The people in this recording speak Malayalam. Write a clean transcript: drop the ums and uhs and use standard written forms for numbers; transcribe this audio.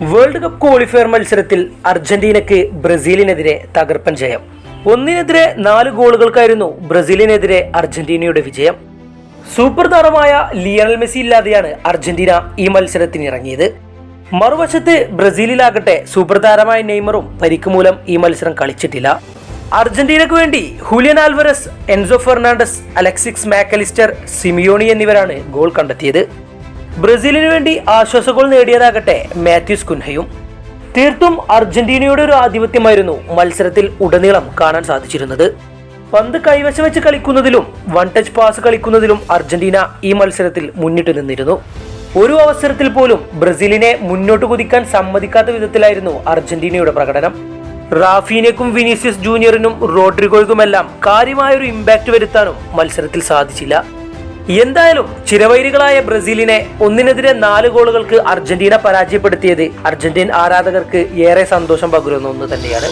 വേൾഡ് കപ്പ് ക്വാളിഫയർ മത്സരത്തിൽ അർജന്റീനയ്ക്ക് ബ്രസീലിനെതിരെ തകർപ്പൻ ജയം. 1-4 ഗോളുകൾക്കായിരുന്നു ബ്രസീലിനെതിരെ അർജന്റീനയുടെ വിജയം. സൂപ്പർ താരമായ ലിയണൽ മെസ്സി ഇല്ലാതെയാണ് അർജന്റീന ഈ മത്സരത്തിന് ഇറങ്ങിയത്. മറുവശത്ത് ബ്രസീലിലാകട്ടെ സൂപ്പർ താരമായ നെയ്മറും പരിക്ക് മൂലം ഈ മത്സരം കളിച്ചിട്ടില്ല. അർജന്റീനയ്ക്ക് വേണ്ടി Julian Alvarez, Enzo Fernandez, Alexis Mac Allister, Simeone എന്നിവരാണ് ഗോൾ കണ്ടെത്തിയത്. ബ്രസീലിന് വേണ്ടി ആശ്വാസ ഗോൾ നേടിയതാകട്ടെ മാത്യൂസ് കുൻഹയും. തീർത്തും അർജന്റീനയുടെ ഒരു ആധിപത്യമായിരുന്നു മത്സരത്തിൽ ഉടനീളം കാണാൻ സാധിച്ചിരുന്നത്. പന്ത് കൈവശം വെച്ച് കളിക്കുന്നതിലും വൺ ടച്ച് പാസ് കളിക്കുന്നതിലും അർജന്റീന ഈ മത്സരത്തിൽ മുന്നിട്ട് നിന്നിരുന്നു. ഒരു അവസരത്തിൽ പോലും ബ്രസീലിനെ മുന്നോട്ട് കുതിക്കാൻ സമ്മതിക്കാത്ത വിധത്തിലായിരുന്നു അർജന്റീനയുടെ പ്രകടനം. റാഫീനയ്ക്കും വിനീഷ്യസ് ജൂനിയറിനും റോഡ്രിഗോയ്ക്കുമെല്ലാം കാര്യമായൊരു ഇമ്പാക്ട് വരുത്താനും മത്സരത്തിൽ സാധിച്ചില്ല. എന്തായാലും ചിരവൈരികളായ ബ്രസീലിനെ 1-4 ഗോളുകൾക്ക് അർജന്റീന പരാജയപ്പെടുത്തിയത് അർജന്റീൻ ആരാധകർക്ക് ഏറെ സന്തോഷം പകരുന്ന ഒന്ന് തന്നെയാണ്.